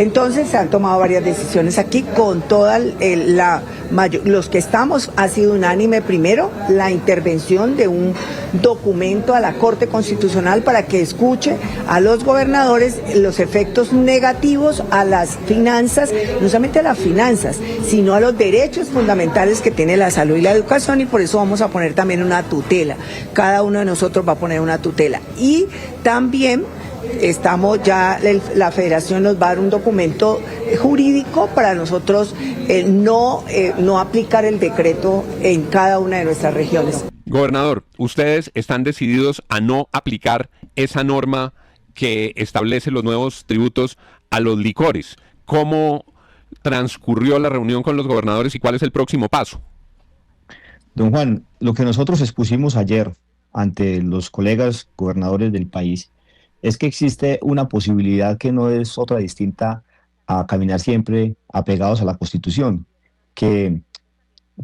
Entonces se han tomado varias decisiones aquí con toda los que estamos, ha sido unánime primero la intervención de un documento a la Corte Constitucional para que escuche a los gobernadores los efectos negativos a las finanzas, no solamente a las finanzas, sino a los derechos fundamentales que tiene la salud y la educación, y por eso vamos a poner también una tutela. Cada uno de nosotros va a poner una tutela. Y también la federación nos va a dar un documento jurídico para nosotros no aplicar el decreto en cada una de nuestras regiones. Gobernador, ustedes están decididos a no aplicar esa norma que establece los nuevos tributos a los licores. ¿Cómo transcurrió la reunión con los gobernadores y cuál es el próximo paso? Don Juan, lo que nosotros expusimos ayer ante los colegas gobernadores del país es que existe una posibilidad que no es otra distinta a caminar siempre apegados a la Constitución, que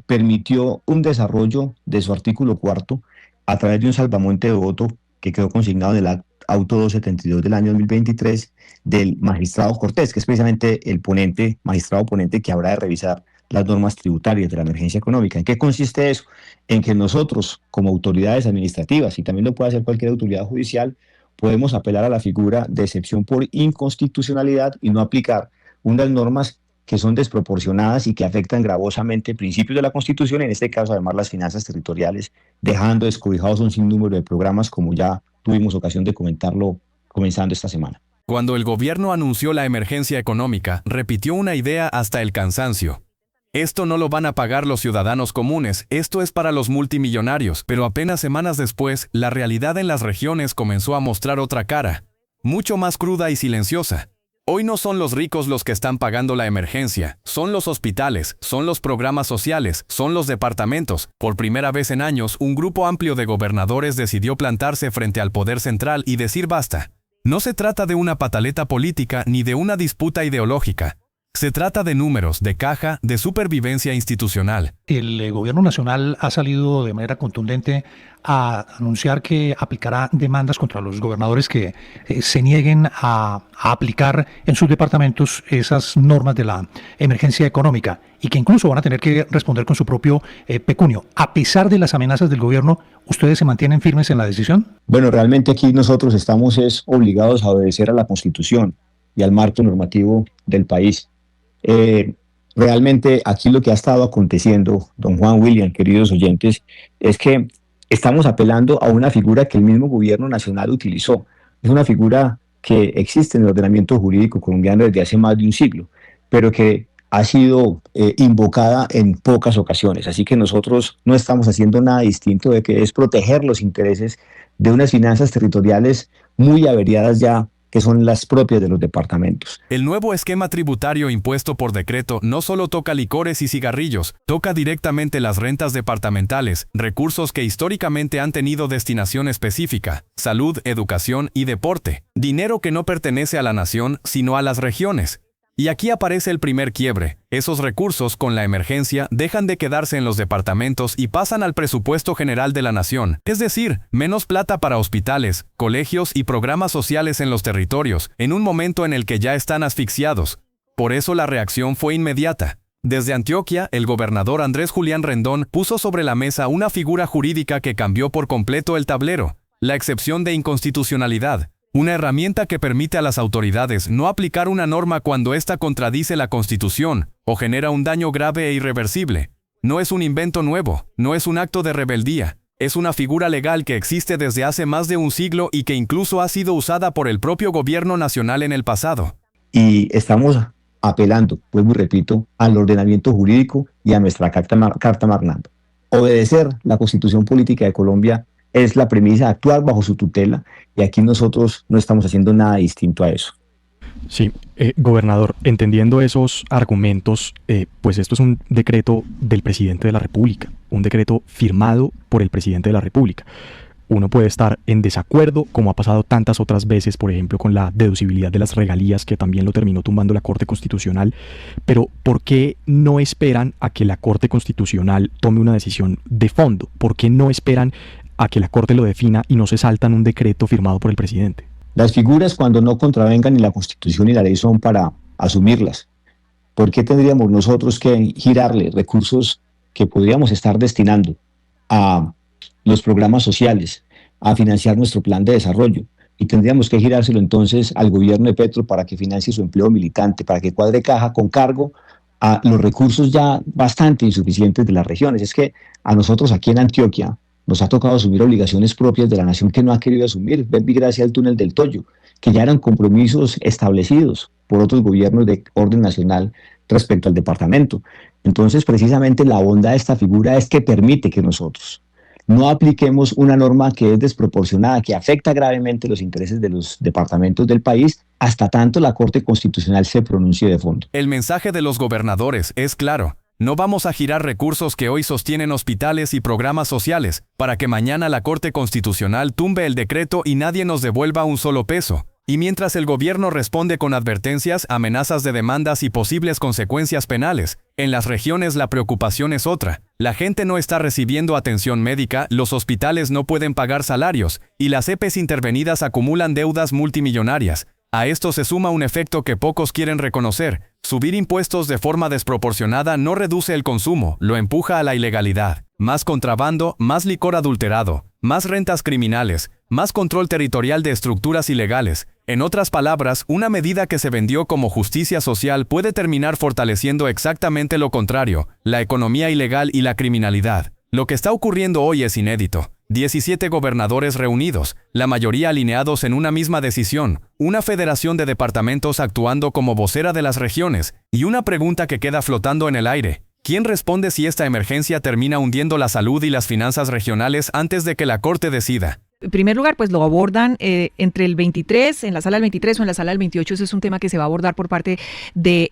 permitió un desarrollo de su artículo 4 a través de un salvamonte de voto que quedó consignado en el auto 272 del año 2023 del magistrado Cortés, que es precisamente el magistrado ponente que habrá de revisar las normas tributarias de la emergencia económica. ¿En qué consiste eso? En que nosotros, como autoridades administrativas, y también lo puede hacer cualquier autoridad judicial, podemos apelar a la figura de excepción por inconstitucionalidad y no aplicar unas normas que son desproporcionadas y que afectan gravosamente principios de la Constitución, en este caso además las finanzas territoriales, dejando descobijados un sinnúmero de programas como ya tuvimos ocasión de comentarlo comenzando esta semana. Cuando el gobierno anunció la emergencia económica, repitió una idea hasta el cansancio. Esto no lo van a pagar los ciudadanos comunes, esto es para los multimillonarios, pero apenas semanas después, la realidad en las regiones comenzó a mostrar otra cara, mucho más cruda y silenciosa. Hoy no son los ricos los que están pagando la emergencia, son los hospitales, son los programas sociales, son los departamentos. Por primera vez en años, un grupo amplio de gobernadores decidió plantarse frente al poder central y decir basta. No se trata de una pataleta política ni de una disputa ideológica. Se trata de números, de caja, de supervivencia institucional. El gobierno nacional ha salido de manera contundente a anunciar que aplicará demandas contra los gobernadores que se nieguen a aplicar en sus departamentos esas normas de la emergencia económica y que incluso van a tener que responder con su propio pecunio. A pesar de las amenazas del gobierno, ¿ustedes se mantienen firmes en la decisión? Bueno, realmente aquí nosotros estamos obligados a obedecer a la Constitución y al marco normativo del país. Realmente aquí lo que ha estado aconteciendo, don Juan, William, queridos oyentes, es que estamos apelando a una figura que el mismo gobierno nacional utilizó. Es una figura que existe en el ordenamiento jurídico colombiano desde hace más de un siglo, pero que ha sido invocada en pocas ocasiones. Así que nosotros no estamos haciendo nada distinto de que es proteger los intereses de unas finanzas territoriales muy averiadas ya, que son las propias de los departamentos. El nuevo esquema tributario impuesto por decreto no solo toca licores y cigarrillos, toca directamente las rentas departamentales, recursos que históricamente han tenido destinación específica, salud, educación y deporte, dinero que no pertenece a la nación, sino a las regiones. Y aquí aparece el primer quiebre. Esos recursos, con la emergencia, dejan de quedarse en los departamentos y pasan al presupuesto general de la nación. Es decir, menos plata para hospitales, colegios y programas sociales en los territorios, en un momento en el que ya están asfixiados. Por eso la reacción fue inmediata. Desde Antioquia, el gobernador Andrés Julián Rendón puso sobre la mesa una figura jurídica que cambió por completo el tablero: la excepción de inconstitucionalidad. Una herramienta que permite a las autoridades no aplicar una norma cuando ésta contradice la Constitución o genera un daño grave e irreversible. No es un invento nuevo, no es un acto de rebeldía. Es una figura legal que existe desde hace más de un siglo y que incluso ha sido usada por el propio gobierno nacional en el pasado. Y estamos apelando, vuelvo y repito, al ordenamiento jurídico y a nuestra Carta Magna. Obedecer la Constitución Política de Colombia es la premisa de actuar bajo su tutela, y aquí nosotros no estamos haciendo nada distinto a eso. Sí, gobernador, entendiendo esos argumentos, pues esto es un decreto del presidente de la República, un decreto firmado por el presidente de la República. Uno puede estar en desacuerdo, como ha pasado tantas otras veces, por ejemplo, con la deducibilidad de las regalías, que también lo terminó tumbando la Corte Constitucional, pero ¿por qué no esperan a que la Corte Constitucional tome una decisión de fondo? ¿Por qué no esperan a que la Corte lo defina y no se saltan un decreto firmado por el presidente? Las figuras, cuando no contravengan ni la Constitución ni la ley, son para asumirlas. ¿Por qué tendríamos nosotros que girarle recursos que podríamos estar destinando a los programas sociales, a financiar nuestro plan de desarrollo? Y tendríamos que girárselo entonces al gobierno de Petro para que financie su empleo militante, para que cuadre caja con cargo a los recursos ya bastante insuficientes de las regiones. Es que a nosotros aquí en Antioquia nos ha tocado asumir obligaciones propias de la nación que no ha querido asumir. Ven gracias al túnel del Toyo, que ya eran compromisos establecidos por otros gobiernos de orden nacional respecto al departamento. Entonces, precisamente la bondad de esta figura es que permite que nosotros no apliquemos una norma que es desproporcionada, que afecta gravemente los intereses de los departamentos del país, hasta tanto la Corte Constitucional se pronuncie de fondo. El mensaje de los gobernadores es claro. No vamos a girar recursos que hoy sostienen hospitales y programas sociales para que mañana la Corte Constitucional tumbe el decreto y nadie nos devuelva un solo peso. Y mientras el gobierno responde con advertencias, amenazas de demandas y posibles consecuencias penales, en las regiones la preocupación es otra. La gente no está recibiendo atención médica, los hospitales no pueden pagar salarios, y las EPEs intervenidas acumulan deudas multimillonarias. A esto se suma un efecto que pocos quieren reconocer. Subir impuestos de forma desproporcionada no reduce el consumo, lo empuja a la ilegalidad. Más contrabando, más licor adulterado, más rentas criminales, más control territorial de estructuras ilegales. En otras palabras, una medida que se vendió como justicia social puede terminar fortaleciendo exactamente lo contrario, la economía ilegal y la criminalidad. Lo que está ocurriendo hoy es inédito. 17 gobernadores reunidos, la mayoría alineados en una misma decisión, una federación de departamentos actuando como vocera de las regiones, y una pregunta que queda flotando en el aire. ¿Quién responde si esta emergencia termina hundiendo la salud y las finanzas regionales antes de que la Corte decida? En primer lugar, pues lo abordan entre el 23, en la sala del 23 o en la sala del 28. Ese es un tema que se va a abordar por parte de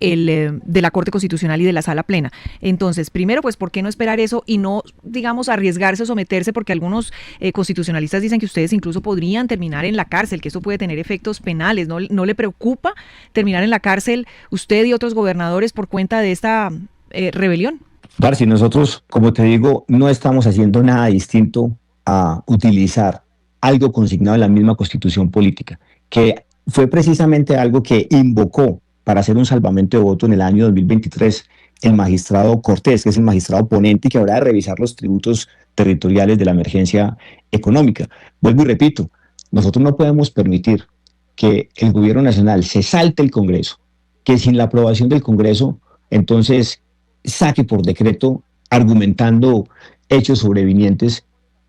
la Corte Constitucional y de la sala plena. Entonces, primero, pues, ¿por qué no esperar eso y no, digamos, arriesgarse o someterse? Porque algunos constitucionalistas dicen que ustedes incluso podrían terminar en la cárcel, que eso puede tener efectos penales. ¿No le preocupa terminar en la cárcel usted y otros gobernadores por cuenta de esta rebelión? Darcy, nosotros, como te digo, no estamos haciendo nada distinto a utilizar algo consignado en la misma Constitución política, que fue precisamente algo que invocó para hacer un salvamento de voto en el año 2023 el magistrado Cortés, que es el magistrado ponente y que habrá de revisar los tributos territoriales de la emergencia económica. Vuelvo y repito, nosotros no podemos permitir que el gobierno nacional se salte el Congreso, que sin la aprobación del Congreso, entonces saque por decreto argumentando hechos sobrevinientes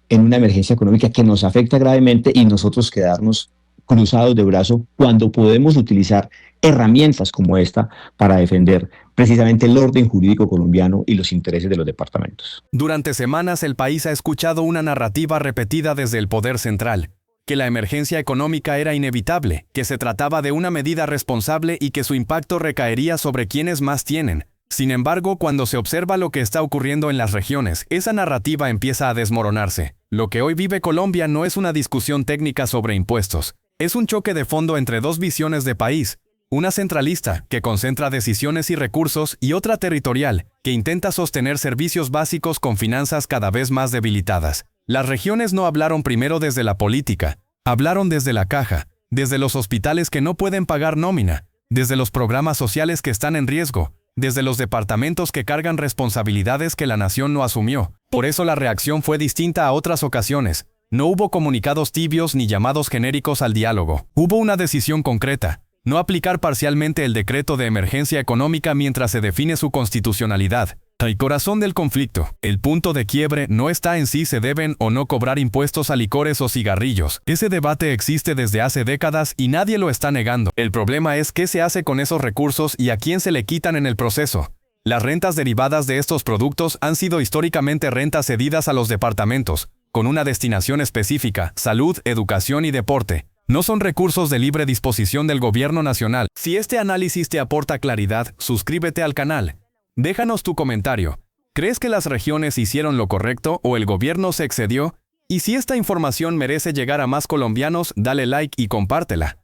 en una emergencia económica que nos afecta gravemente y nosotros quedarnos cruzados de brazo cuando podemos utilizar herramientas como esta para defender precisamente el orden jurídico colombiano y los intereses de los departamentos. Durante semanas el país ha escuchado una narrativa repetida desde el poder central, que la emergencia económica era inevitable, que se trataba de una medida responsable y que su impacto recaería sobre quienes más tienen. Sin embargo, cuando se observa lo que está ocurriendo en las regiones, esa narrativa empieza a desmoronarse. Lo que hoy vive Colombia no es una discusión técnica sobre impuestos. Es un choque de fondo entre dos visiones de país. Una centralista, que concentra decisiones y recursos, y otra territorial, que intenta sostener servicios básicos con finanzas cada vez más debilitadas. Las regiones no hablaron primero desde la política, hablaron desde la caja, desde los hospitales que no pueden pagar nómina, desde los programas sociales que están en riesgo, desde los departamentos que cargan responsabilidades que la nación no asumió. Por eso la reacción fue distinta a otras ocasiones. No hubo comunicados tibios ni llamados genéricos al diálogo. Hubo una decisión concreta: no aplicar parcialmente el decreto de emergencia económica mientras se define su constitucionalidad. El corazón del conflicto, el punto de quiebre, no está en si se deben o no cobrar impuestos a licores o cigarrillos. Ese debate existe desde hace décadas y nadie lo está negando. El problema es qué se hace con esos recursos y a quién se le quitan en el proceso. Las rentas derivadas de estos productos han sido históricamente rentas cedidas a los departamentos, con una destinación específica: salud, educación y deporte. No son recursos de libre disposición del gobierno nacional. Si este análisis te aporta claridad, suscríbete al canal. Déjanos tu comentario. ¿Crees que las regiones hicieron lo correcto o el gobierno se excedió? Y si esta información merece llegar a más colombianos, dale like y compártela.